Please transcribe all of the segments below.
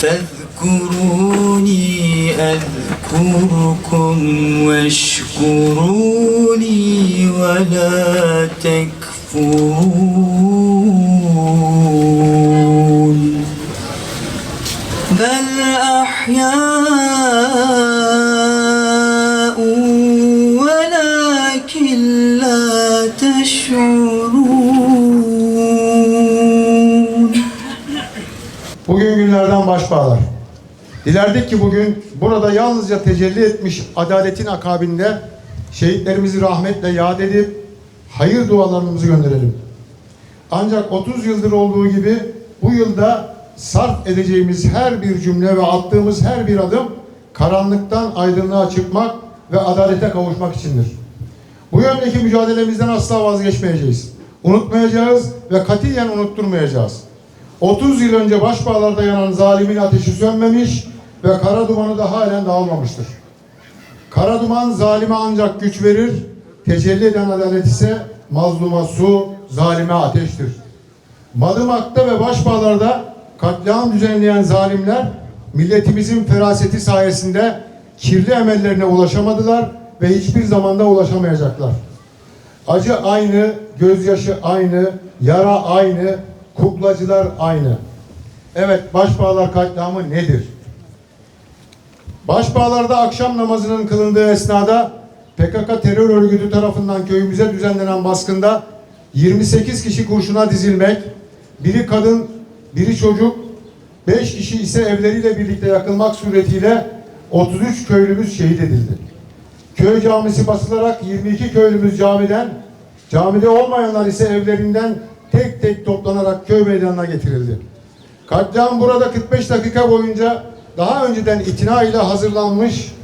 فاذكروني أذكركم واشكروا لي ولا تكفرون بل أحياء ولكن لا تشعرون. Bugün günlerden başbağlar. Dilerdik ki bugün burada yalnızca tecelli etmiş adaletin akabinde şehitlerimizi rahmetle yad edip hayır dualarımızı gönderelim. Ancak 30 yıldır olduğu gibi bu yılda sarf edeceğimiz her bir cümle ve attığımız her bir adım karanlıktan aydınlığa çıkmak ve adalete kavuşmak içindir. Bu yöndeki mücadelemizden asla vazgeçmeyeceğiz. Unutmayacağız ve katiyen unutturmayacağız. 30 yıl önce başbağlarda yanan zalimin ateşi sönmemiş ve kara dumanı da halen dağılmamıştır. Kara duman zalime ancak güç verir, tecelli eden adalet ise mazluma su, zalime ateştir. Madımak'ta ve başbağlarda katliam düzenleyen zalimler milletimizin feraseti sayesinde kirli emellerine ulaşamadılar ve hiçbir zamanda ulaşamayacaklar. Acı aynı, gözyaşı aynı, yara aynı, kuklacılar aynı. Evet, başbağlar katliamı nedir? Başbağlarda akşam namazının kılındığı esnada PKK terör örgütü tarafından köyümüze düzenlenen baskında 28 kişi kurşuna dizilmek, biri kadın, biri çocuk, 5 kişi ise evleriyle birlikte yakılmak suretiyle 33 köylümüz şehit edildi. Köy camisi basılarak 22 köylümüz camide olmayanlar ise evlerinden tek tek toplanarak köy meydanına getirildi. Katliam burada 45 dakika boyunca daha önceden itina ile hazırlanmış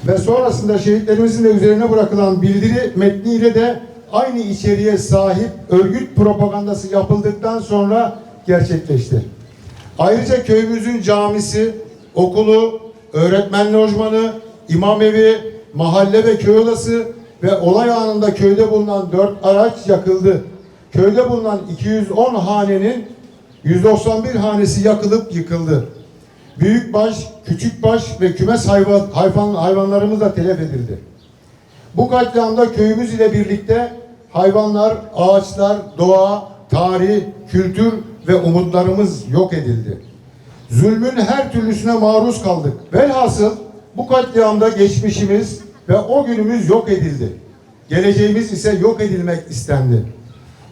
ve sonrasında şehitlerimizin de üzerine bırakılan bildiri metniyle de aynı içeriğe sahip örgüt propagandası yapıldıktan sonra gerçekleşti. Ayrıca köyümüzün camisi, okulu, öğretmen lojmanı, imamevi, mahalle ve köy odası ve olay anında köyde bulunan 4 araç yakıldı. Köyde bulunan 210 hanenin 191 hanesi yakılıp yıkıldı. Büyükbaş, küçükbaş ve kümes hayvanlarımız da telef edildi. Bu katliamda köyümüz ile birlikte hayvanlar, ağaçlar, doğa, tarih, kültür ve umutlarımız yok edildi. Zulmün her türlüsüne maruz kaldık. Velhasıl bu katliamda geçmişimiz ve o günümüz yok edildi. Geleceğimiz ise yok edilmek istendi.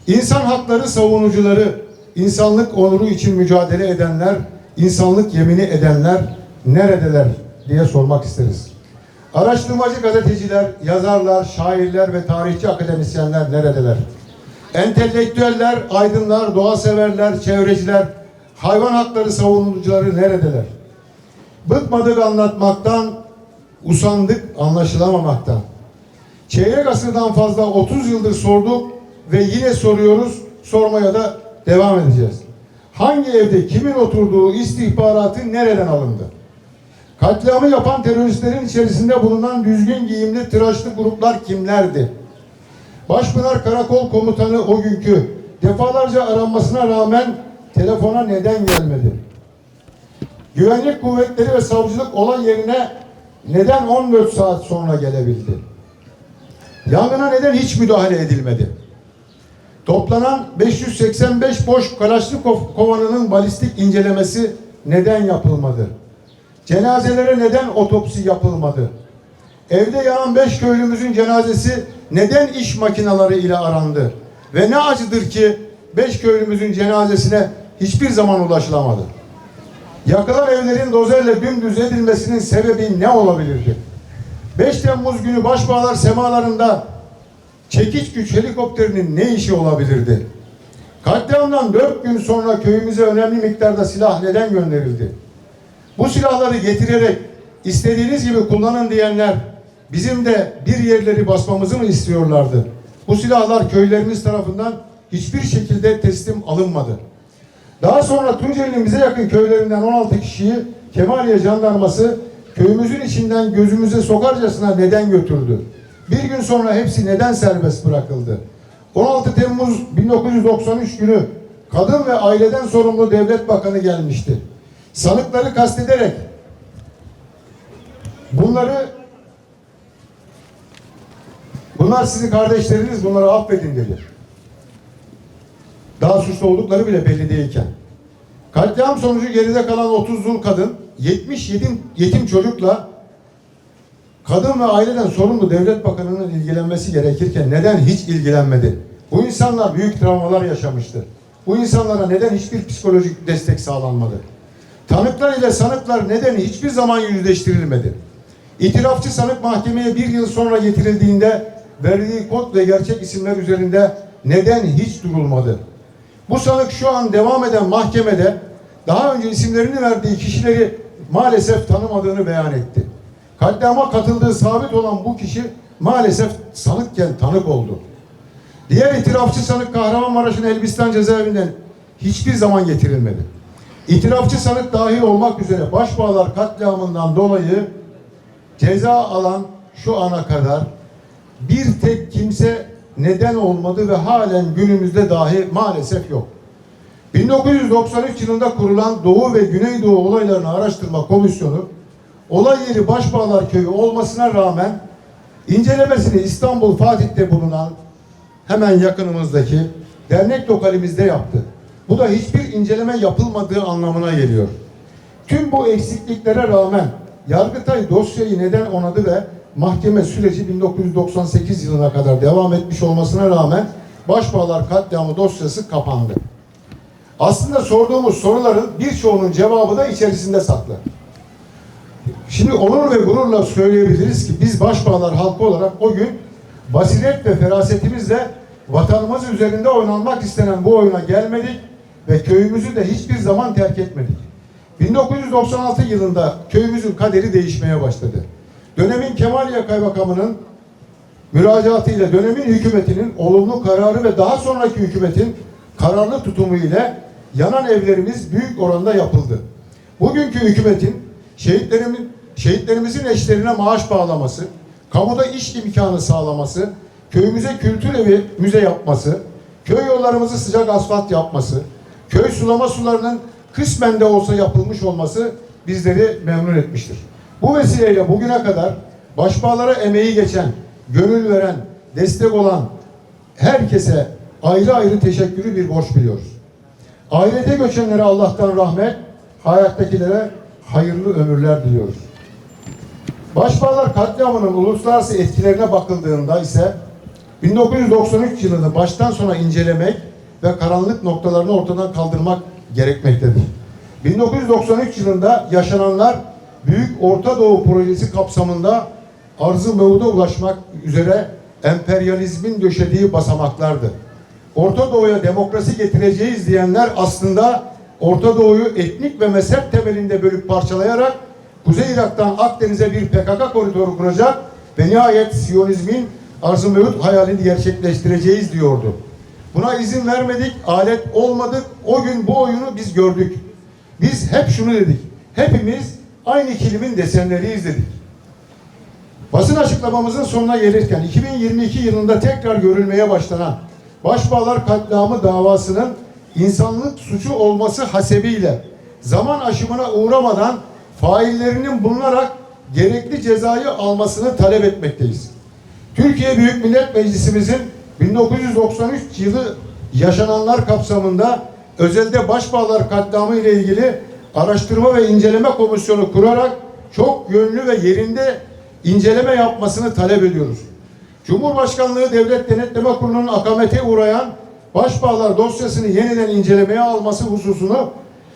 İnsan hakları savunucuları, insanlık onuru için mücadele edenler, insanlık yemini edenler neredeler diye sormak isteriz. Araştırmacı gazeteciler, yazarlar, şairler ve tarihçi akademisyenler neredeler? Entelektüeller, aydınlar, doğa severler, çevreciler, hayvan hakları savunucuları neredeler? Bıkmadık anlatmaktan, usandık anlaşılamamaktan. Çeyrek asırdan fazla 30 yıldır sorduk ve yine soruyoruz, sormaya da devam edeceğiz. Hangi evde kimin oturduğu istihbaratı nereden alındı? Katliamı yapan teröristlerin içerisinde bulunan düzgün giyimli tıraşlı gruplar kimlerdi? Başpınar Karakol Komutanı o günkü defalarca aranmasına rağmen telefona neden gelmedi? Güvenlik kuvvetleri ve savcılık olay yerine neden 14 saat sonra gelebildi? Yangına neden hiç müdahale edilmedi? Toplanan 585 boş Kalaşnikov kovanının balistik incelemesi neden yapılmadı? Cenazelere neden otopsi yapılmadı? Evde yanan 5 köylümüzün cenazesi neden iş makineleri ile arandı? Ve ne acıdır ki 5 köylümüzün cenazesine hiçbir zaman ulaşılamadı. Yakılan evlerin dozerle dümdüz edilmesinin sebebi ne olabilirdi? 5 Temmuz günü başbağlar semalarında çekiç güç helikopterinin ne işi olabilirdi? Katliamdan 4 gün sonra köyümüze önemli miktarda silah neden gönderildi? Bu silahları getirerek istediğiniz gibi kullanın diyenler bizim de bir yerleri basmamızı mı istiyorlardı? Bu silahlar köylerimiz tarafından hiçbir şekilde teslim alınmadı. Daha sonra Tunceli'nin bize yakın köylerinden 16 kişiyi Kemaliye Jandarması köyümüzün içinden gözümüze sokarcasına neden götürdü? Bir gün sonra hepsi neden serbest bırakıldı? 16 Temmuz 1993 günü Kadın ve Aileden Sorumlu Devlet Bakanı gelmişti. Sanıkları kastederek bunlar sizin kardeşleriniz, bunları affedin dedi. Daha suçlu oldukları bile belli değilken. Katliam sonucu geride kalan 30 dul kadın, 77 yetim çocukla kadın ve aileden sorumlu devlet bakanının ilgilenmesi gerekirken neden hiç ilgilenmedi? Bu insanlar büyük travmalar yaşamıştı. Bu insanlara neden hiçbir psikolojik destek sağlanmadı? Tanıklar ile sanıklar neden hiçbir zaman yüzleştirilmedi? İtirafçı sanık mahkemeye 1 yıl sonra getirildiğinde verdiği kod ve gerçek isimler üzerinde neden hiç durulmadı? Bu sanık şu an devam eden mahkemede daha önce isimlerini verdiği kişileri maalesef tanımadığını beyan etti. Katliama katıldığı sabit olan bu kişi maalesef sanıkken tanık oldu. Diğer itirafçı sanık Kahramanmaraş'ın Elbistan cezaevinden hiçbir zaman getirilmedi. İtirafçı sanık dahil olmak üzere Başbağlar katliamından dolayı ceza alan şu ana kadar bir tek kimse neden olmadı ve halen günümüzde dahi maalesef yok. 1993 yılında kurulan Doğu ve Güneydoğu Olaylarını Araştırma Komisyonu, olay yeri Başbağlar Köyü olmasına rağmen incelemesini İstanbul Fatih'te bulunan hemen yakınımızdaki dernek lokalimizde yaptı. Bu da hiçbir inceleme yapılmadığı anlamına geliyor. Tüm bu eksikliklere rağmen Yargıtay dosyayı neden onadı ve mahkeme süreci 1998 yılına kadar devam etmiş olmasına rağmen Başbağlar katliamı dosyası kapandı. Aslında sorduğumuz soruların birçoğunun cevabı da içerisinde saklı. Şimdi onur ve gururla söyleyebiliriz ki biz Başbağlar halkı olarak o gün basiret ve ferasetimizle vatanımız üzerinde oynanmak istenen bu oyuna gelmedik ve köyümüzü de hiçbir zaman terk etmedik. 1996 yılında köyümüzün kaderi değişmeye başladı. Dönemin Kemaliye Kaymakamı'nın müracaatı ile dönemin hükümetinin olumlu kararı ve daha sonraki hükümetin kararlı tutumu ile yanan evlerimiz büyük oranda yapıldı. Bugünkü hükümetin şehitlerimizin eşlerine maaş bağlaması, kamuda iş imkanı sağlaması, köyümüze kültür evi, müze yapması, köy yollarımızı sıcak asfalt yapması, köy sulama sularının kısmen de olsa yapılmış olması bizleri memnun etmiştir. Bu vesileyle bugüne kadar Başbağlara emeği geçen, gönül veren, destek olan herkese ayrı ayrı teşekkürü bir borç biliyoruz. Ahirete göçenlere Allah'tan rahmet, hayattakilere hayırlı ömürler diliyoruz. Başbağlar katliamının uluslararası etkilerine bakıldığında ise 1993 yılını baştan sona incelemek ve karanlık noktalarını ortadan kaldırmak gerekmektedir. 1993 yılında yaşananlar Büyük Orta Doğu Projesi kapsamında arz-ı mevcuda ulaşmak üzere emperyalizmin döşediği basamaklardı. Orta Doğu'ya demokrasi getireceğiz diyenler aslında Orta Doğu'yu etnik ve mezhep temelinde bölüp parçalayarak Kuzey Irak'tan Akdeniz'e bir PKK koridoru kuracak ve nihayet Siyonizmin arz-ı mevcut hayalini gerçekleştireceğiz diyordu. Buna izin vermedik, alet olmadık. O gün bu oyunu biz gördük. Biz hep şunu dedik. Hepimiz aynı kilimin desenleriyiz dedik. Basın açıklamamızın sonuna gelirken 2022 yılında tekrar görülmeye başlanan Başbağlar katliamı davasının insanlık suçu olması hasebiyle zaman aşımına uğramadan faillerinin bulunarak gerekli cezayı almasını talep etmekteyiz. Türkiye Büyük Millet Meclisimizin 1993 yılı yaşananlar kapsamında özelde Başbağlar katliamı ile ilgili araştırma ve inceleme komisyonu kurarak çok yönlü ve yerinde inceleme yapmasını talep ediyoruz. Cumhurbaşkanlığı Devlet Denetleme Kurulu'nun akamete uğrayan Başbağlar dosyasını yeniden incelemeye alması hususunu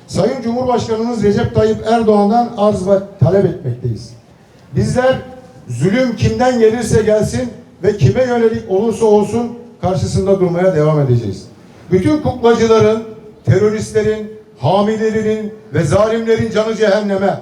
Sayın Cumhurbaşkanımız Recep Tayyip Erdoğan'dan arz ve talep etmekteyiz. Bizler zulüm kimden gelirse gelsin ve kime yönelik olursa olsun karşısında durmaya devam edeceğiz. Bütün kuklacıların, teröristlerin, hamilerin ve zalimlerin canı cehenneme.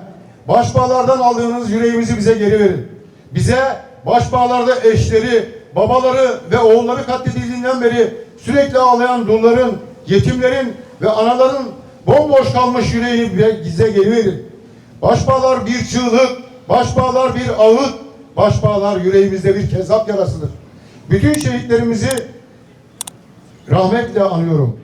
Başbağlardan aldığınız yüreğimizi bize geri verin. Bize Başbağlarda eşleri, babaları ve oğulları katledildiğinden beri sürekli ağlayan dulların, yetimlerin ve anaların bomboş kalmış yüreğini bize geri verin. Başbağlar bir çığlık, Başbağlar bir ağıt, Başbağlar yüreğimizde bir kezzap yarasıdır. Bütün şehitlerimizi rahmetle anıyorum.